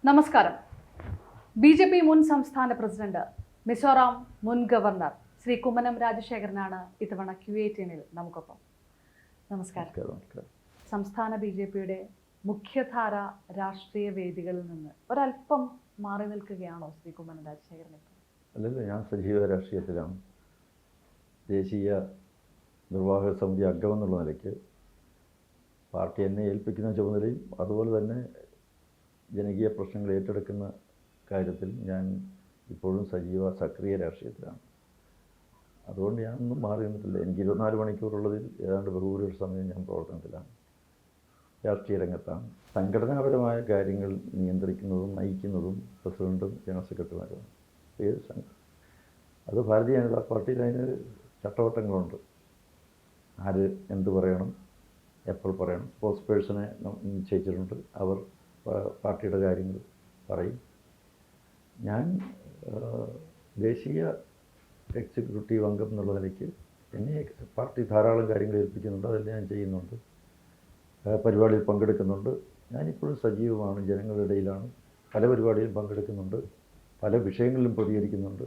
നമസ്കാരം. ബി.ജെ.പി. മുൻ സംസ്ഥാന പ്രസിഡന്റ്, മിസോറാം മുൻ ഗവർണർ ശ്രീ കുമ്മനം രാജശേഖരനാണ് ഇത്തവണ Q18-ൽ നമുക്കൊപ്പം. നമസ്കാരം. സംസ്ഥാന ബി.ജെ.പിയുടെ മുഖ്യധാര രാഷ്ട്രീയ വേദികളിൽ നിന്ന് ഒരല്പം മാറി നിൽക്കുകയാണോ ശ്രീ കുമ്മനം രാജശേഖരൻ? അല്ലല്ല, ഞാൻ സജീവ രാഷ്ട്രീയത്തിലാണ്. ദേശീയ നിർവാഹക സമിതി അംഗമെന്നുള്ള നിലയ്ക്ക് പാർട്ടി എന്നെ ഏൽപ്പിക്കുന്ന ചുമതലയും അതുപോലെ തന്നെ ജനകീയ പ്രശ്നങ്ങൾ ഏറ്റെടുക്കുന്ന കാര്യത്തിൽ ഞാൻ ഇപ്പോഴും സക്രിയ രാഷ്ട്രീയത്തിലാണ്. അതുകൊണ്ട് ഞാനൊന്നും മാറി നിന്നിട്ടില്ല. എനിക്ക് 24 മണിക്കൂറുള്ളതിൽ ഏതാണ്ട് ബഹുഭൂരിപക്ഷ സമയം ഞാൻ പ്രവർത്തനത്തിലാണ്, രാഷ്ട്രീയ രംഗത്താണ്. സംഘടനാപരമായ കാര്യങ്ങൾ നിയന്ത്രിക്കുന്നതും നയിക്കുന്നതും പ്രസിഡൻറ്റും ജനറൽ സെക്രട്ടറിമാരുമാണ്. ഏത് സംഘം അത് ഭാരതീയ ജനതാ പാർട്ടിയിൽ അതിന് ചട്ടവട്ടങ്ങളുണ്ട്. ആര് എന്ത് പറയണം, എപ്പോൾ പറയണം. സ്പോക്സ് പേഴ്സണെ നിശ്ചയിച്ചിട്ടുണ്ട്. അവർ പാർട്ടിയുടെ കാര്യങ്ങൾ പറയും. ഞാൻ ദേശീയ എക്സിക്യൂട്ടീവ് അംഗം എന്നുള്ള നിലയ്ക്ക് എന്നെ പാർട്ടി ധാരാളം കാര്യങ്ങൾ ഏൽപ്പിക്കുന്നുണ്ട്. അതെല്ലാം ഞാൻ ചെയ്യുന്നുണ്ട്. പരിപാടിയിൽ പങ്കെടുക്കുന്നുണ്ട്. ഞാനിപ്പോഴും സജീവമാണ്, ജനങ്ങളുടെ ഇടയിലാണ്. പല പരിപാടിയിലും പങ്കെടുക്കുന്നുണ്ട്, പല വിഷയങ്ങളിലും പ്രതികരിക്കുന്നുണ്ട്.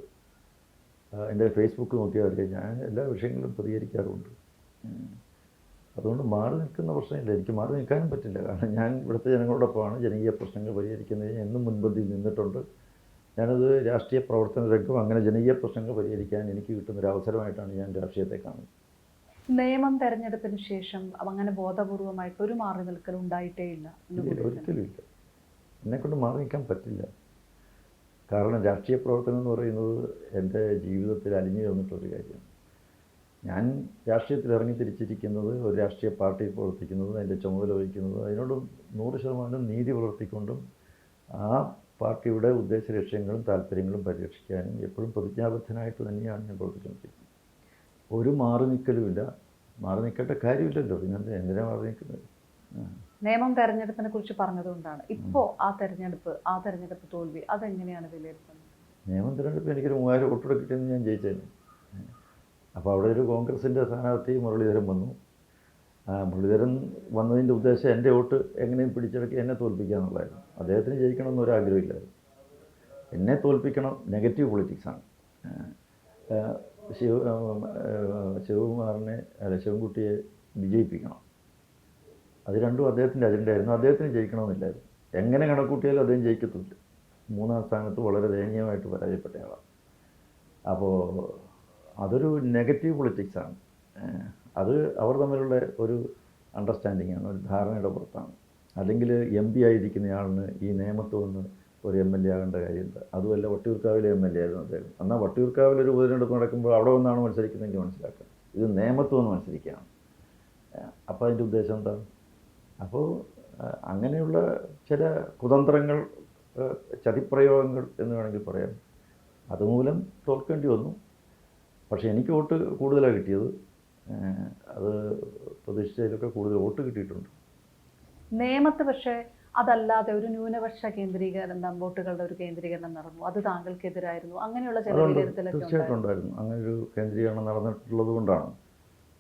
എൻ്റെ ഫേസ്ബുക്ക് നോക്കിയാൽ അറിയാം, ഞാൻ എല്ലാ വിഷയങ്ങളിലും പ്രതികരിക്കാറുമുണ്ട്. അതുകൊണ്ട് മാറി നിൽക്കുന്ന പ്രശ്നമില്ല. എനിക്ക് മാറി നിൽക്കാനും പറ്റില്ല. കാരണം ഞാൻ ഇവിടുത്തെ ജനങ്ങളോടൊപ്പമാണ് ജനകീയ പ്രശ്നങ്ങൾ പരിഹരിക്കുന്നതിന് എന്നും മുൻപന്തിയിൽ നിന്നിട്ടുണ്ട്. ഞാനത് രാഷ്ട്രീയ പ്രവർത്തന രംഗം അങ്ങനെ ജനകീയ പ്രശ്നങ്ങൾ പരിഹരിക്കാൻ എനിക്ക് കിട്ടുന്നൊരു അവസരമായിട്ടാണ് ഞാൻ രാഷ്ട്രീയത്തെ കാണുന്നത്. നിയമം തെരഞ്ഞെടുപ്പിന് ശേഷം അങ്ങനെ ബോധപൂർവമായിട്ട് ഒരു മാറി നിൽക്കൽ ഉണ്ടായിട്ടേ ഇല്ല? ഒരിക്കലും ഇല്ല. എന്നെക്കൊണ്ട് മാറി നിൽക്കാൻ പറ്റില്ല. കാരണം രാഷ്ട്രീയ പ്രവർത്തനം എന്ന് പറയുന്നത് എൻ്റെ ജീവിതത്തിൽ അലിഞ്ഞു ചേർന്നിട്ടൊരു കാര്യമാണ്. ഞാൻ രാഷ്ട്രീയത്തിൽ ഇറങ്ങി തിരിച്ചിരിക്കുന്നത് ഒരു രാഷ്ട്രീയ പാർട്ടിയിൽ പ്രവർത്തിക്കുന്നത്, അതിൻ്റെ ചുമതല വഹിക്കുന്നത്, അതിനോട് 100% നീതി പുലർത്തിക്കൊണ്ടും ആ പാർട്ടിയുടെ ഉദ്ദേശ ലക്ഷ്യങ്ങളും താല്പര്യങ്ങളും പരിരക്ഷിക്കാനും എപ്പോഴും പ്രതിജ്ഞാബദ്ധനായിട്ട് തന്നെയാണ് ഞാൻ പ്രവർത്തിച്ചുകൊണ്ടിരിക്കുന്നത്. ഒരു മാറി നിൽക്കലുമില്ല. മാറി നിൽക്കേണ്ട കാര്യമില്ലല്ലോ, പിന്നെ എന്തിനാ മാറി നിൽക്കുന്നത്? നിയമം തെരഞ്ഞെടുപ്പിനെ കുറിച്ച് പറഞ്ഞതുകൊണ്ടാണ് ഇപ്പോൾ ആ തെരഞ്ഞെടുപ്പ് തോൽവി അതെങ്ങനെയാണ് വിലയിരുത്തുന്നത്? നിയമം തെരഞ്ഞെടുപ്പ് എനിക്കൊരു 3000 വോട്ടോടെ കിട്ടിയെന്ന് ഞാൻ ജയിച്ചേനെ. അപ്പോൾ അവിടെ ഒരു കോൺഗ്രസിൻ്റെ സ്ഥാനാർത്ഥി മുരളീധരൻ വന്നു. മുരളീധരൻ വന്നതിൻ്റെ ഉദ്ദേശം എൻ്റെ വോട്ട് എങ്ങനെയും പിടിച്ചെടുക്കി എന്നെ തോൽപ്പിക്കുക എന്നുള്ളതായിരുന്നു. അദ്ദേഹത്തിന് ജയിക്കണമെന്ന് ഒരാഗ്രഹമില്ലായിരുന്നു. എന്നെ തോൽപ്പിക്കണം, നെഗറ്റീവ് പൊളിറ്റിക്സാണ്. ശിവൻകുട്ടിയെ വിജയിപ്പിക്കണം, അത് രണ്ടും അദ്ദേഹത്തിൻ്റെ അജണ്ടയായിരുന്നു. അദ്ദേഹത്തിന് ജയിക്കണമെന്നില്ലായിരുന്നു. എങ്ങനെ കണക്കൂട്ടിയാലും അദ്ദേഹം ജയിക്കത്തില്ല. 3-ാം സ്ഥാനത്ത് വളരെ ദയനീയമായിട്ട് പരാജയപ്പെട്ടയാളാണ്. അപ്പോൾ അതൊരു നെഗറ്റീവ് പൊളിറ്റിക്സാണ്. അത് അവർ തമ്മിലുള്ള ഒരു അണ്ടർസ്റ്റാൻഡിങ്ങാണ്, ഒരു ധാരണയുടെ പുറത്താണ്. അല്ലെങ്കിൽ MP ആയിരിക്കുന്നയാളിന് ഈ നേമത്ത് വന്ന് ഒരു MLA ആകേണ്ട കാര്യമുണ്ട്. അതുമല്ല, വട്ടിയൂർക്കാവിലെ MLA ആയിരുന്നു അദ്ദേഹം. എന്നാൽ വട്ടിയൂർക്കാവിലൊരു ഉപതെരഞ്ഞെടുപ്പ് നടക്കുമ്പോൾ അവിടെ വന്നാണ് മത്സരിക്കുന്നതെങ്കിൽ മനസ്സിലാക്കുക. ഇത് നേമത്ത് വന്ന് മത്സരിക്കുകയാണ്. അപ്പോൾ അതിൻ്റെ ഉദ്ദേശം എന്താണ്? അപ്പോൾ അങ്ങനെയുള്ള ചില കുതന്ത്രങ്ങൾ, ചതിപ്രയോഗങ്ങൾ എന്ന് വേണമെങ്കിൽ പറയാം. അതുമൂലം തോൽക്കേണ്ടി വന്നു. പക്ഷേ എനിക്ക് വോട്ട് കൂടുതലാണ് കിട്ടിയത്. അത് പ്രതീക്ഷിച്ചതിലൊക്കെ കൂടുതൽ വോട്ട് കിട്ടിയിട്ടുണ്ട്. നേമത്ത് പക്ഷേ അതല്ലാതെ ഒരു ന്യൂനപക്ഷ കേന്ദ്രീകരണം, വോട്ടുകളുടെ ഒരു കേന്ദ്രീകരണം നടന്നു. അത് താങ്കൾക്കെതിരായിരുന്നു. അങ്ങനെയുള്ള ചില വിലയിരുത്തലൊക്കെ തീർച്ചയായിട്ടും ഉണ്ടായിരുന്നു. അങ്ങനെ ഒരു കേന്ദ്രീകരണം നടന്നിട്ടുള്ളത് കൊണ്ടാണ്.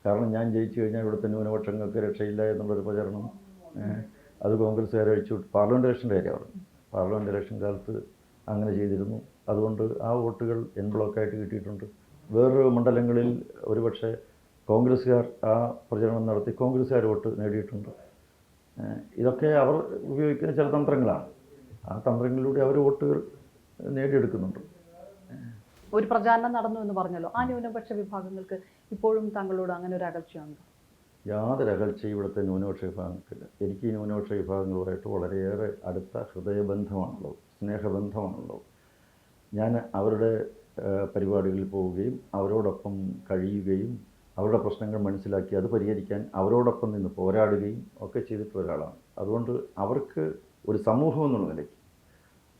കാരണം ഞാൻ ജയിച്ചു കഴിഞ്ഞാൽ ഇവിടുത്തെ ന്യൂനപക്ഷങ്ങൾക്ക് രക്ഷയില്ല എന്നുള്ളൊരു പ്രചരണം അത് കോൺഗ്രസ്സുകാരെ അഴിച്ചുവിട്ടു. പാർലമെൻറ്റ് ഇലക്ഷൻ്റെ കാര്യമാണ്. പാർലമെൻറ്റ് ഇലക്ഷൻ കാലത്ത് അങ്ങനെ ചെയ്തിരുന്നു. അതുകൊണ്ട് ആ വോട്ടുകൾ എൻ ബ്ലോക്കായിട്ട് കിട്ടിയിട്ടുണ്ട്. വേറൊരു മണ്ഡലങ്ങളിൽ ഒരുപക്ഷെ കോൺഗ്രസ്സുകാർ ആ പ്രചരണം നടത്തി കോൺഗ്രസ്സുകാർ വോട്ട് നേടിയിട്ടുണ്ട്. ഇതൊക്കെ അവർ ഉപയോഗിക്കുന്ന ചില തന്ത്രങ്ങളാണ്. ആ തന്ത്രങ്ങളിലൂടെ അവർ വോട്ടുകൾ നേടിയെടുക്കുന്നുണ്ട്. ഒരു പ്രചാരണം നടന്നു എന്ന് പറഞ്ഞല്ലോ. ആ ന്യൂനപക്ഷ വിഭാഗങ്ങൾക്ക് ഇപ്പോഴും താങ്കളോട് അങ്ങനെ ഒരു അകൽച്ചയുണ്ട്? യാതൊരു അകൽച്ചയും ഇവിടുത്തെ ന്യൂനപക്ഷ വിഭാഗങ്ങൾക്കില്ല. എനിക്ക് ഈ ന്യൂനപക്ഷ വിഭാഗങ്ങളുമായിട്ട് വളരെയേറെ അടുത്ത ഹൃദയബന്ധമാണുള്ളത്, സ്നേഹബന്ധമാണുള്ളത്. ഞാൻ അവരുടെ പരിപാടികളിൽ പോവുകയും അവരോടൊപ്പം കഴിയുകയും അവരുടെ പ്രശ്നങ്ങൾ മനസ്സിലാക്കി അത് പരിഹരിക്കാൻ അവരോടൊപ്പം നിന്ന് പോരാടുകയും ഒക്കെ ചെയ്തിട്ടുള്ള ഒരാളാണ്. അതുകൊണ്ട് അവർക്ക് ഒരു സമൂഹം എന്നുള്ള നിലയ്ക്ക്,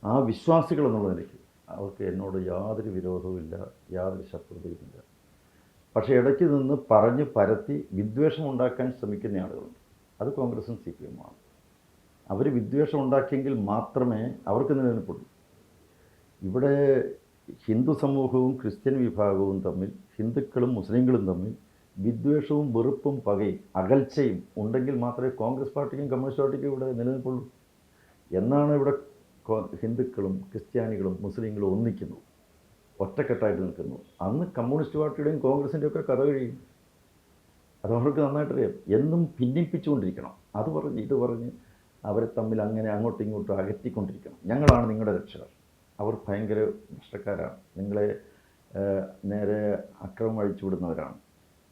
ആ വിശ്വാസികൾ എന്നുള്ള നിലയ്ക്ക് അവർക്ക് എന്നോട് യാതൊരു വിരോധവുമില്ല, യാതൊരു ശത്രുതയുമില്ല. പക്ഷേ ഇടയ്ക്ക് നിന്ന് പറഞ്ഞ് പരത്തി വിദ്വേഷം ഉണ്ടാക്കാൻ ശ്രമിക്കുന്ന ആളുകളുണ്ട്. അത് കോൺഗ്രസും CPM-മാണ്. അവർ വിദ്വേഷം ഉണ്ടാക്കിയെങ്കിൽ മാത്രമേ അവർക്ക് നിലനിൽപ്പുള്ളൂ. ഇവിടെ ഹിന്ദു സമൂഹവും ക്രിസ്ത്യൻ വിഭാഗവും തമ്മിൽ, ഹിന്ദുക്കളും മുസ്ലിങ്ങളും തമ്മിൽ വിദ്വേഷവും വെറുപ്പും പകയും അകൽച്ചയും ഉണ്ടെങ്കിൽ മാത്രമേ കോൺഗ്രസ് പാർട്ടിക്കും കമ്മ്യൂണിസ്റ്റ് പാർട്ടിക്കും ഇവിടെ നിലനിൽപ്പുള്ളൂ. എന്നാണ് ഇവിടെ ഹിന്ദുക്കളും ക്രിസ്ത്യാനികളും മുസ്ലിങ്ങളും ഒന്നിക്കുന്നു, ഒറ്റക്കെട്ടായിട്ട് നിൽക്കുന്നു. അന്ന് കമ്മ്യൂണിസ്റ്റ് പാർട്ടിയുടെയും കോൺഗ്രസിൻ്റെയും ഒക്കെ കഥ കഴിയും. അത് അവർക്ക് നന്നായിട്ടറിയാം. എന്നും ഭിന്നിപ്പിച്ചുകൊണ്ടിരിക്കണം, അത് പറഞ്ഞ് ഇത് പറഞ്ഞ് അവരെ തമ്മിൽ അങ്ങനെ അങ്ങോട്ടും ഇങ്ങോട്ടും അകറ്റിക്കൊണ്ടിരിക്കണം. ഞങ്ങളാണ് നിങ്ങളുടെ രക്ഷകർ, അവർ ഭയങ്കര നഷ്ടക്കാരാണ്, നിങ്ങളെ നേരെ അക്രമം അഴിച്ചു വിടുന്നവരാണ്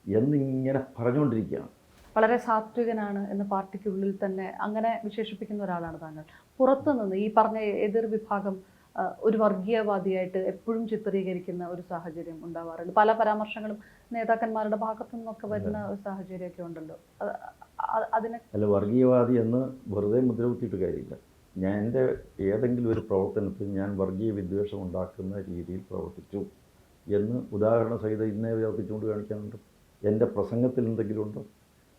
എന്നിങ്ങനെ പറഞ്ഞുകൊണ്ടിരിക്കുകയാണ്. വളരെ സാത്വികനാണ് എന്ന് പാർട്ടിക്കുള്ളിൽ തന്നെ അങ്ങനെ വിശേഷിപ്പിക്കുന്ന ഒരാളാണ് താങ്കൾ. പുറത്തുനിന്ന് ഈ പറഞ്ഞ എതിർ വിഭാഗം ഒരു വർഗീയവാദിയായിട്ട് എപ്പോഴും ചിത്രീകരിക്കുന്ന ഒരു സാഹചര്യം ഉണ്ടാവാറുണ്ട്. പല പരാമർശങ്ങളും നേതാക്കന്മാരുടെ ഭാഗത്തു നിന്നൊക്കെ വരുന്ന ഒരു സാഹചര്യമൊക്കെ ഉണ്ടല്ലോ. അതിനെ അല്ല, വർഗീയവാദി എന്ന് വെറുതെ മുദ്രകുത്തിയിട്ട് കാര്യമില്ല. ഞാൻ എൻ്റെ ഏതെങ്കിലും ഒരു പ്രവർത്തനത്തിൽ ഞാൻ വർഗീയ വിദ്വേഷം ഉണ്ടാക്കുന്ന രീതിയിൽ പ്രവർത്തിച്ചു എന്ന് ഉദാഹരണ സഹിതം ഇന്നേ പ്രവർത്തിച്ചുകൊണ്ട് കാണിക്കാനുണ്ട്. എൻ്റെ പ്രസംഗത്തിൽ എന്തെങ്കിലും ഉണ്ടോ?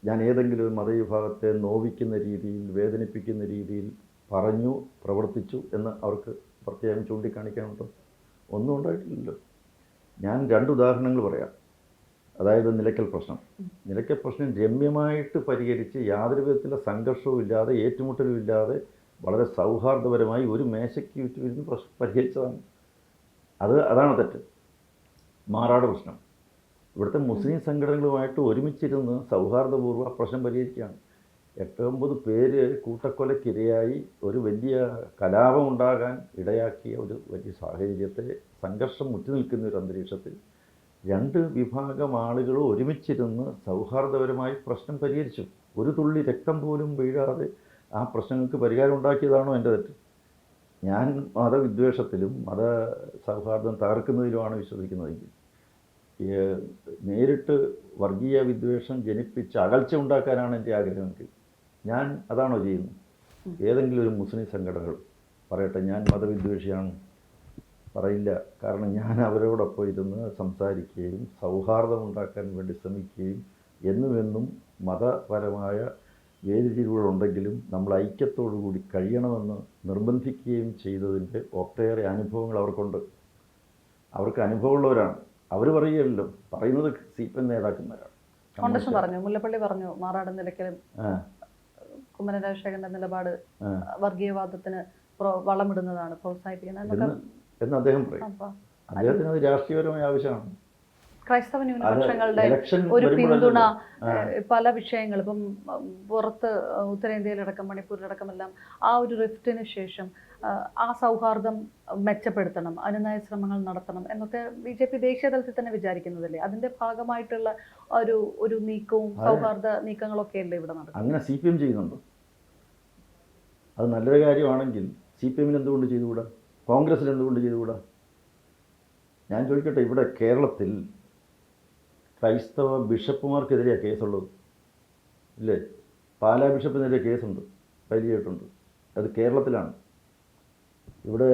ഞാൻ ഏതെങ്കിലും ഒരു മതവിഭാഗത്തെ നോവിക്കുന്ന രീതിയിൽ, വേദനിപ്പിക്കുന്ന രീതിയിൽ പറഞ്ഞു പ്രവർത്തിച്ചു എന്ന് അവർക്ക് പ്രത്യേകം ചൂണ്ടിക്കാണിക്കാനുണ്ടോ? ഒന്നും ഉണ്ടായിട്ടില്ലല്ലോ. ഞാൻ 2 ഉദാഹരണങ്ങൾ പറയാം. അതായത് നിലയ്ക്കൽ പ്രശ്നം. നിലയ്ക്കൽ പ്രശ്നം രമ്യമായിട്ട് പരിഹരിച്ച് യാതൊരു വിധത്തിലുള്ള സംഘർഷവും ഇല്ലാതെ, ഏറ്റുമുട്ടലും ഇല്ലാതെ, വളരെ സൗഹാർദ്ദപരമായി ഒരു മേശയ്ക്ക് ചുറ്റുമിരുന്ന് പരിഹരിച്ചതാണ്. അതാണ് തെറ്റ്. മാറാട് പ്രശ്നം ഇവിടുത്തെ മുസ്ലിം സംഘടനകളുമായിട്ട് ഒരുമിച്ചിരുന്ന് സൗഹാർദ്ദപൂർവ്വം ആ പ്രശ്നം പരിഹരിക്കുകയാണ്. 8-9 പേര് കൂട്ടക്കൊലയ്ക്കിരയായി ഒരു വലിയ കലാപം ഉണ്ടാകാൻ ഇടയാക്കിയ ഒരു വലിയ സാഹചര്യത്തെ, സംഘർഷം മുറ്റി നിൽക്കുന്ന ഒരു അന്തരീക്ഷത്തിൽ 2 വിഭാഗം ആളുകൾ ഒരുമിച്ചിരുന്ന് സൗഹാർദ്ദപരമായി പ്രശ്നം പരിഹരിച്ചു. ഒരു തുള്ളി രക്തം പോലും വീഴാതെ ആ പ്രശ്നങ്ങൾക്ക് പരിഹാരം ഉണ്ടാക്കിയതാണോ എൻ്റെ തെറ്റ്? ഞാൻ മതവിദ്വേഷത്തിലും മത സൗഹാർദ്ദം തകർക്കുന്നതിലുമാണ് വിശ്വസിക്കുന്നതെങ്കിൽ, നേരിട്ട് വർഗീയ വിദ്വേഷം ജനിപ്പിച്ച് അകൽച്ച ഉണ്ടാക്കാനാണ് എൻ്റെ ആഗ്രഹമെങ്കിൽ ഞാൻ അതാണോ ചെയ്യുന്നത്? ഏതെങ്കിലും ഒരു മുസ്ലിം സംഘടനകൾ പറയട്ടെ ഞാൻ മതവിദ്വേഷിയാണ്, പറയില്ല. കാരണം ഞാൻ അവരോടൊപ്പം ഇരുന്ന് സംസാരിക്കുകയും സൗഹാർദ്ദം ഉണ്ടാക്കാൻ വേണ്ടി ശ്രമിക്കുകയും എന്നുമെന്നും മതപരമായ വേദിതിരിവുകളുണ്ടെങ്കിലും നമ്മൾ ഐക്യത്തോടു കൂടി കഴിയണമെന്ന് നിർബന്ധിക്കുകയും ചെയ്തതിൻ്റെ ഒട്ടേറെ അനുഭവങ്ങൾ അവർക്കുണ്ട്. അവർക്ക് അനുഭവമുള്ളവരാണ്. അവർ പറയുകയല്ലോ, പറയുന്നത് CPM നേതാക്കന്മാരാണ്. കോൺഗ്രസ് പറഞ്ഞു, മുല്ലപ്പള്ളി പറഞ്ഞു, മാറാട് നിലയ്ക്കലും കുമ്മനം രാജശേഖരന്റെ നിലപാട് വർഗീയവാദത്തിന് വളമിടുന്നതാണ്, പ്രോത്സാഹിപ്പിക്കുന്നത് എന്ന് അദ്ദേഹം പറയും. അദ്ദേഹത്തിന് അത് രാഷ്ട്രീയപരമായ ആവശ്യമാണ്. ക്രൈസ്തവ ന്യൂനപക്ഷങ്ങളുടെ ഒരു പിന്തുണ പല വിഷയങ്ങൾ ഇപ്പം പുറത്ത് ഉത്തരേന്ത്യയിലടക്കം മണിപ്പൂരിലടക്കമെല്ലാം ആ ഒരു റിഫ്റ്റിന് ശേഷം ആ സൗഹാർദ്ദം മെച്ചപ്പെടുത്തണം, അനുനയ ശ്രമങ്ങൾ നടത്തണം എന്നൊക്കെ BJP ദേശീയ തലത്തിൽ തന്നെ വിചാരിക്കുന്നതല്ലേ? അതിന്റെ ഭാഗമായിട്ടുള്ള ഒരു നീക്കവും സൗഹാർദ്ദ നീക്കങ്ങളൊക്കെ അല്ലേ ഇവിടെ നടക്കുന്നത്? അങ്ങനെ CPM ചെയ്യുന്നുണ്ടോ? അത് നല്ലൊരു കാര്യമാണെങ്കിൽ CPM എന്തുകൊണ്ട് ചെയ്തുകൂടാ? കോൺഗ്രസിൽ എന്തുകൊണ്ട് ചെയ്തുകൂടാ? ഞാൻ ചോദിക്കട്ടെ, ഇവിടെ കേരളത്തിൽ ക്രൈസ്തവ ബിഷപ്പുമാർക്കെതിരെയാണ് കേസുള്ളത്, ഇല്ലേ? പാലാ ബിഷപ്പിനെതിരെ കേസുണ്ട്, ഫയൽ ചെയ്തിട്ടുണ്ട്. അത് കേരളത്തിലാണ്. ഇവിടെ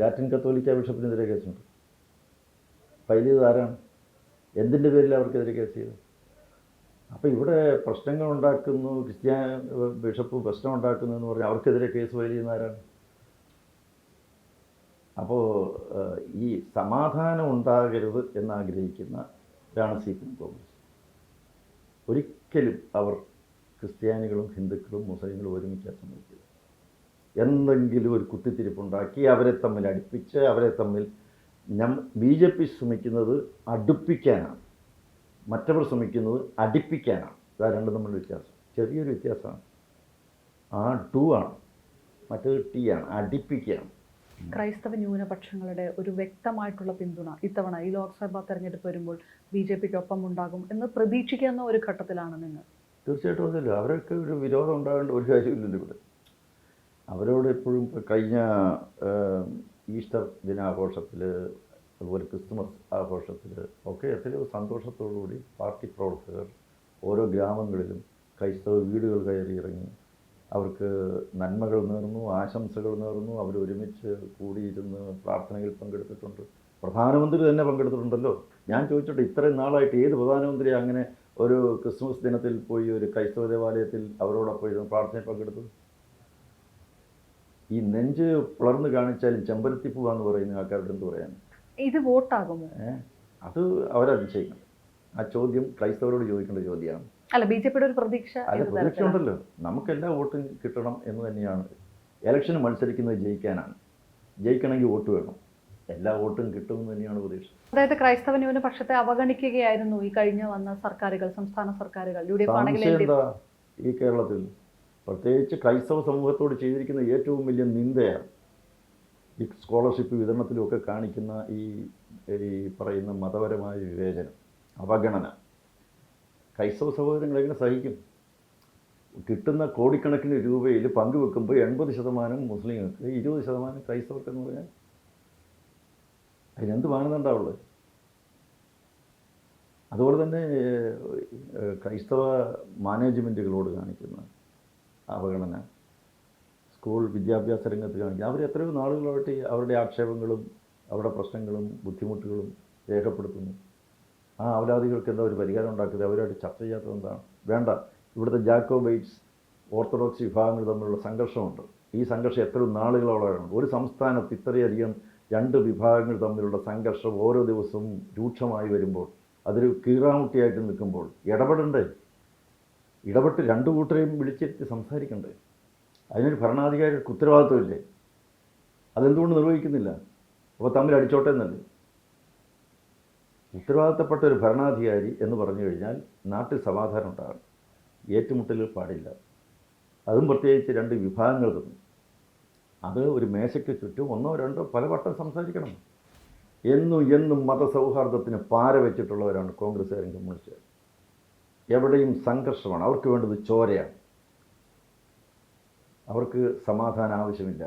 ലാറ്റിൻ കത്തോലിക്ക ബിഷപ്പിനെതിരെ കേസുണ്ട്, ഫയൽ ചെയ്തത് ആരാണ്? എന്തിൻ്റെ പേരിൽ അവർക്കെതിരെ കേസ് ചെയ്തത്? അപ്പോൾ ഇവിടെ പ്രശ്നങ്ങൾ ഉണ്ടാക്കുന്നു, ക്രിസ്ത്യാനി ബിഷപ്പ് പ്രശ്നം ഉണ്ടാക്കുന്നു എന്ന് പറഞ്ഞാൽ അവർക്കെതിരെ കേസ് ഫയൽ ചെയ്യുന്ന ആരാണ്? അപ്പോൾ ഈ സമാധാനം ഉണ്ടാകരുത് എന്നാഗ്രഹിക്കുന്നവരാണ് CPM കോൺഗ്രസ്. ഒരിക്കലും അവർ ക്രിസ്ത്യാനികളും ഹിന്ദുക്കളും മുസ്ലിങ്ങളും ഒരുമിക്കാൻ സമ്മതിക്കില്ല. എന്തെങ്കിലും ഒരു കുത്തിത്തിരിപ്പുണ്ടാക്കി അവരെ തമ്മിൽ അടുപ്പിച്ച് അവരെ തമ്മിൽ BJP ശ്രമിക്കുന്നത് അടുപ്പിക്കാനാണ്, മറ്റവർ ശ്രമിക്കുന്നത് അടിപ്പിക്കാനാണ്. ഇതാ രണ്ടും തമ്മിലുള്ള വ്യത്യാസം. ചെറിയൊരു വ്യത്യാസമാണ്. ആ ടു ആണ്, മറ്റേത് ടി ആണ്, അടിപ്പിക്കുകയാണ്. ക്രൈസ്തവ ന്യൂനപക്ഷങ്ങളുടെ ഒരു വ്യക്തമായിട്ടുള്ള പിന്തുണ ഇത്തവണ ഈ ലോക്സഭാ തെരഞ്ഞെടുപ്പ് വരുമ്പോൾ BJPക്കൊപ്പം ഉണ്ടാകും എന്ന് പ്രതീക്ഷിക്കുന്ന ഒരു ഘട്ടത്തിലാണ് നിങ്ങൾ? തീർച്ചയായിട്ടും അതല്ലോ. അവരൊക്കെ ഒരു വിരോധം ഉണ്ടാകേണ്ട ഒരു കാര്യമില്ലല്ലോ ഇവിടെ. അവരോട് എപ്പോഴും കഴിഞ്ഞ ഈസ്റ്റർ ദിനാഘോഷത്തിൽ, അതുപോലെ ക്രിസ്തുമസ് ആഘോഷത്തിൽ ഒക്കെ എത്രയോ സന്തോഷത്തോടുകൂടി പാർട്ടി പ്രവർത്തകർ ഓരോ ഗ്രാമങ്ങളിലും ക്രൈസ്തവ വീടുകൾ കയറി ഇറങ്ങി അവർക്ക് നന്മകൾ നേർന്നു, ആശംസകൾ നേർന്നു. അവരൊരുമിച്ച് കൂടിയിരുന്ന് പ്രാർത്ഥനയിൽ പങ്കെടുത്തിട്ടുണ്ട്. പ്രധാനമന്ത്രി തന്നെ പങ്കെടുത്തിട്ടുണ്ടല്ലോ. ഞാൻ ചോദിച്ചോട്ടെ, ഇത്രയും നാളായിട്ട് ഏത് പ്രധാനമന്ത്രി അങ്ങനെ ഒരു ക്രിസ്മസ് ദിനത്തിൽ പോയി ഒരു ക്രൈസ്തവ ദേവാലയത്തിൽ അവരോടൊപ്പം ഇരുന്ന് പ്രാർത്ഥനയിൽ പങ്കെടുത്തു? ഈ നെഞ്ച് പിളർന്ന് കാണിച്ചാലും ചെമ്പരത്തിപ്പൂവാന്ന് പറയുന്ന ആൾക്കാരുടെ എന്ത് പറയാൻ? ഇത് വോട്ടാകുമോ? അത് അവരതിശയിക്കണം. ആ ചോദ്യം ക്രൈസ്തവരോട് ചോദിക്കേണ്ട ചോദ്യമാണ്. അല്ല, BJPയുടെ ഒരു പ്രതീക്ഷ പ്രതീക്ഷ ഉണ്ടല്ലോ. നമുക്കെല്ലാ വോട്ടും കിട്ടണം എന്ന് തന്നെയാണ് ഇലക്ഷന് മത്സരിക്കുന്നത് ജയിക്കാനാണ്. ജയിക്കണമെങ്കിൽ വോട്ട് വേണം. എല്ലാ വോട്ടും കിട്ടുമെന്ന് തന്നെയാണ് പ്രതീക്ഷ. അതായത് ക്രൈസ്തവ ന്യൂനപക്ഷത്തെ അവഗണിക്കുകയായിരുന്നു ഈ കഴിഞ്ഞ വന്ന സർക്കാരുകൾ, സംസ്ഥാന സർക്കാരുകൾ, UDF ആണെങ്കിൽ സംശയം എന്താ, ഈ കേരളത്തിൽ പ്രത്യേകിച്ച് ക്രൈസ്തവ സമൂഹത്തോട് ചെയ്തിരിക്കുന്ന ഏറ്റവും വലിയ നിന്ദയാണ് ഈ സ്കോളർഷിപ്പ് വിതരണത്തിലുമൊക്കെ കാണിക്കുന്ന ഈ പറയുന്ന മതപരമായ വിവേചനം, അവഗണന. ക്രൈസ്തവ സഹോദരങ്ങൾ എങ്ങനെ സഹിക്കും? കിട്ടുന്ന കോടിക്കണക്കിന് രൂപയിൽ പങ്കുവെക്കുമ്പോൾ 80% മുസ്ലിങ്ങൾക്ക്, 20% ക്രൈസ്തവർക്കെന്ന് പറഞ്ഞാൽ അതിനെന്ത് മാനദണ്ഡമുള്ളത്? അതുപോലെ തന്നെ ക്രൈസ്തവ മാനേജ്മെൻറ്റുകളോട് കാണിക്കുന്ന അവഗണന, സ്കൂൾ വിദ്യാഭ്യാസ രംഗത്ത് കാണിക്കുക. അവർ എത്രയോ നാളുകളായിട്ട് അവരുടെ ആക്ഷേപങ്ങളും അവരുടെ പ്രശ്നങ്ങളും ബുദ്ധിമുട്ടുകളും രേഖപ്പെടുത്തുന്നു. ആ അവലാദികൾക്ക് എന്താ ഒരു പരിഹാരം ഉണ്ടാക്കുന്നത്? അവരുമായിട്ട് ചർച്ച ചെയ്യാത്തത് എന്താണ്? വേണ്ട. ഇവിടുത്തെ ജാക്കോബൈറ്റ്സ്, ഓർത്തഡോക്സ് വിഭാഗങ്ങൾ തമ്മിലുള്ള സംഘർഷമുണ്ട്. ഈ സംഘർഷം എത്ര നാളുകളോളമാണ്. ഒരു സംസ്ഥാനത്ത് ഇത്രയധികം രണ്ട് വിഭാഗങ്ങൾ തമ്മിലുള്ള സംഘർഷം ഓരോ ദിവസവും രൂക്ഷമായി വരുമ്പോൾ, അതൊരു കീറാമുട്ടിയായിട്ട് നിൽക്കുമ്പോൾ ഇടപെടണ്ടേ? ഇടപെട്ട് രണ്ടു കൂട്ടരെയും വിളിച്ചിരുത്തി സംസാരിക്കണ്ടേ? അതിനൊരു ഭരണാധികാരിക്ക് ഉത്തരവാദിത്വമില്ലേ? അതെന്തുകൊണ്ട് നിർവഹിക്കുന്നില്ല? അപ്പോൾ തമ്മിൽ അടിച്ചോട്ടെ എന്നല്ലേ? ഉത്തരവാദിത്തപ്പെട്ട ഒരു ഭരണാധികാരി എന്ന് പറഞ്ഞു കഴിഞ്ഞാൽ നാട്ടിൽ സമാധാനം ഉണ്ടാകണം, ഏറ്റുമുട്ടലുകൾ പാടില്ല. അതും പ്രത്യേകിച്ച് രണ്ട് വിഭാഗങ്ങൾ തമ്മിൽ അത് ഒരു മേശയ്ക്ക് ചുറ്റും ഒന്നോ രണ്ടോ പലവട്ടം സംസാരിക്കണം. എന്നും മതസൗഹാർദ്ദത്തിന് പാര വെച്ചിട്ടുള്ളവരാണ് കോൺഗ്രസ്സുകാരും കമ്മ്യൂണിസ്റ്റുകാരും. എവിടെയും സംഘർഷമാണ്. അവർക്ക് വേണ്ടത് ചോരയാണ്. അവർക്ക് സമാധാനം ആവശ്യമില്ല.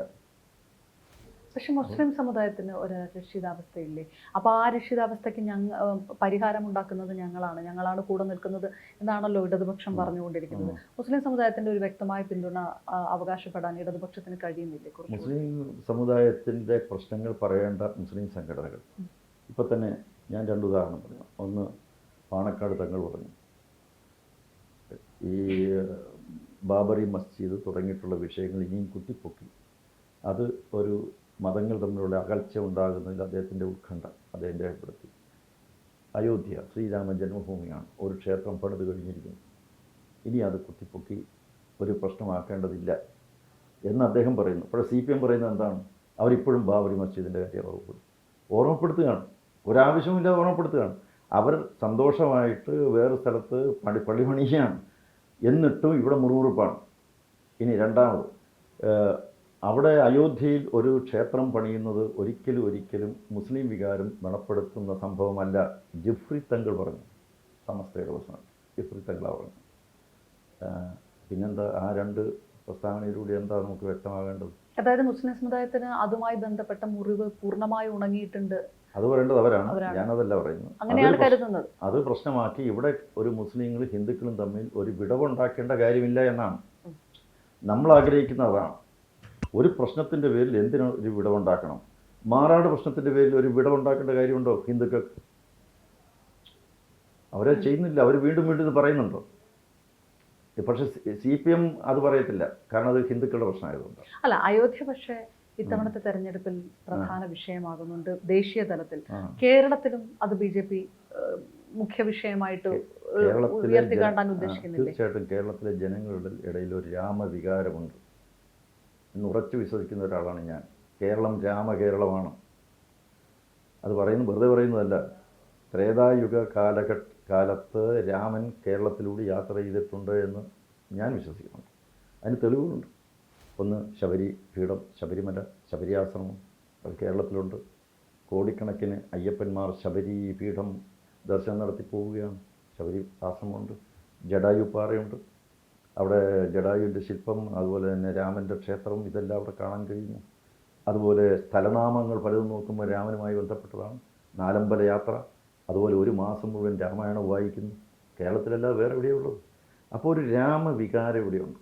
പക്ഷെ മുസ്ലിം സമുദായത്തിന് ഒരു രക്ഷിതാവസ്ഥയില്ലേ? അപ്പോൾ ആ രക്ഷിതാവസ്ഥയ്ക്ക് പരിഹാരം ഉണ്ടാക്കുന്നത് ഞങ്ങളാണ് കൂടെ നിൽക്കുന്നത് എന്നാണല്ലോ ഇടതുപക്ഷം പറഞ്ഞുകൊണ്ടിരിക്കുന്നത്. മുസ്ലിം സമുദായത്തിൻ്റെ ഒരു വ്യക്തമായ പിന്തുണ അവകാശപ്പെടാൻ ഇടതുപക്ഷത്തിന് കഴിയുന്നില്ലേ? മുസ്ലിം സമുദായത്തിൻ്റെ പ്രശ്നങ്ങൾ പറയേണ്ട മുസ്ലിം സംഘടനകൾ ഇപ്പോൾ തന്നെ ഞാൻ രണ്ട് ഉദാഹരണം പറഞ്ഞു. ഒന്ന്, പാണക്കാട് തങ്ങൾ പറഞ്ഞു, ഈ ബാബറി മസ്ജിദ് തുടങ്ങിയിട്ടുള്ള വിഷയങ്ങൾ ഇനിയും കുത്തിപ്പൊക്കി അത് ഒരു മതങ്ങൾ തമ്മിലുള്ള അകൽച്ച ഉണ്ടാകുന്നതിൽ അദ്ദേഹത്തിൻ്റെ ഉത്കണ്ഠ അദ്ദേഹം രേഖപ്പെടുത്തി. അയോധ്യ ശ്രീരാമ ജന്മഭൂമിയാണ്, ഒരു ക്ഷേത്രം പണിത് കഴിഞ്ഞിരിക്കുന്നു, ഇനി അത് കുത്തിപ്പൊക്കി ഒരു പ്രശ്നമാക്കേണ്ടതില്ല എന്ന് അദ്ദേഹം പറയുന്നു. അപ്പോൾ CPM പറയുന്നത് എന്താണ്? അവരിപ്പോഴും ബാബറി മസ്ജിദിൻ്റെ കാര്യം ഓർമ്മപ്പെടുത്തുകയാണ്. ഒരാവശ്യമില്ലാതെ ഓർമ്മപ്പെടുത്തുകയാണ്. അവർ സന്തോഷമായിട്ട് വേറെ സ്ഥലത്ത് പള്ളി പണിയാണ്, എന്നിട്ടും ഇവിടെ മുറുമുറുപ്പാണ്. ഇനി രണ്ടാമത്, അവിടെ അയോധ്യയിൽ ഒരു ക്ഷേത്രം പണിയുന്നത് ഒരിക്കലും മുസ്ലിം വികാരം വ്രണപ്പെടുത്തുന്ന സംഭവമല്ല. ജിഫ്രി തങ്ങൾ പറഞ്ഞു, സമസ്തയുടെ പ്രശ്നം ജിഫ്രി തങ്ങളാണ് പറഞ്ഞു. പിന്നെന്താ ആ രണ്ട് പ്രസ്താവനയിലൂടെ എന്താ നമുക്ക് വ്യക്തമാകേണ്ടത്? അതായത് മുസ്ലിം സമുദായത്തിന് അതുമായി ബന്ധപ്പെട്ട മുറിവ് പൂർണ്ണമായി ഉണങ്ങിയിട്ടുണ്ട്. അത് പറയേണ്ടത് അവരാണ്, ഞാനതല്ല പറയുന്നത്. അങ്ങനെയാണ് കരുതുന്നത്. അത് പ്രശ്നമാക്കി ഇവിടെ ഒരു മുസ്ലിങ്ങളും ഹിന്ദുക്കളും തമ്മിൽ ഒരു വിടവുണ്ടാക്കേണ്ട കാര്യമില്ല എന്നാണ് നമ്മൾ ആഗ്രഹിക്കുന്നത്. അതാണ്. ഒരു പ്രശ്നത്തിൻ്റെ പേരിൽ എന്തിനു ഒരു വിടവുണ്ടാക്കണം? മാറാട് പ്രശ്നത്തിൻ്റെ പേരിൽ ഒരു വിടവുണ്ടാക്കേണ്ട കാര്യമുണ്ടോ ഹിന്ദുക്കൾക്ക്? അവരെ ചെയ്യുന്നില്ല. അവർ വീണ്ടും ഇത് പറയുന്നുണ്ടോ? പക്ഷേ CPM അത് പറയത്തില്ല, കാരണം അത് ഹിന്ദുക്കളുടെ പ്രശ്നമായതുകൊണ്ട്. അല്ല, അയോധ്യ പക്ഷേ ഇത്തവണത്തെ തെരഞ്ഞെടുപ്പിൽ പ്രധാന വിഷയമാകുന്നുണ്ട് ദേശീയ തലത്തിൽ. കേരളത്തിലും അത് BJP മുഖ്യ വിഷയമായിട്ട് ഉയർത്തിക്കാട്ടാൻ ഉദ്ദേശിക്കുന്നില്ല. തീർച്ചയായിട്ടും കേരളത്തിലെ ജനങ്ങളുടെ ഇടയിൽ ഒരു രാമവികാരമുണ്ട് എന്ന് ഉറച്ചു വിശ്വസിക്കുന്ന ഒരാളാണ് ഞാൻ. കേരളം രാമകേരളമാണ്. അത് പറയുന്നത് വെറുതെ പറയുന്നതല്ല. ത്രേതായുഗ കാലത്ത് രാമൻ കേരളത്തിലൂടെ യാത്ര ചെയ്തിട്ടുണ്ട് എന്ന് ഞാൻ വിശ്വസിക്കുന്നുണ്ട്. അതിന് തെളിവുകളുണ്ട്. ഒന്ന്, ശബരി പീഠം, ശബരിമല, ശബരിയാശ്രമം, അത് കേരളത്തിലുണ്ട്. കോടിക്കണക്കിന് അയ്യപ്പന്മാർ ശബരി പീഠം ദർശനം നടത്തി പോവുകയാണ്. ശബരി ആശ്രമമുണ്ട്. ജഡായു പാറയുണ്ട്. അവിടെ ജഡായുവിൻ്റെ ശില്പം, അതുപോലെ തന്നെ രാമൻ്റെ ക്ഷേത്രം, ഇതെല്ലാം അവിടെ കാണാൻ കഴിയുന്നു. അതുപോലെ സ്ഥലനാമങ്ങൾ പലതും നോക്കുമ്പോൾ രാമനുമായി ബന്ധപ്പെട്ടതാണ്. നാലമ്പല യാത്ര, അതുപോലെ ഒരു മാസം മുഴുവൻ രാമായണം വായിക്കുന്നു. കേരളത്തിലല്ലാതെ വേറെ എവിടെയുള്ളത്? അപ്പോൾ ഒരു രാമവികാരം ഇവിടെയുണ്ട്.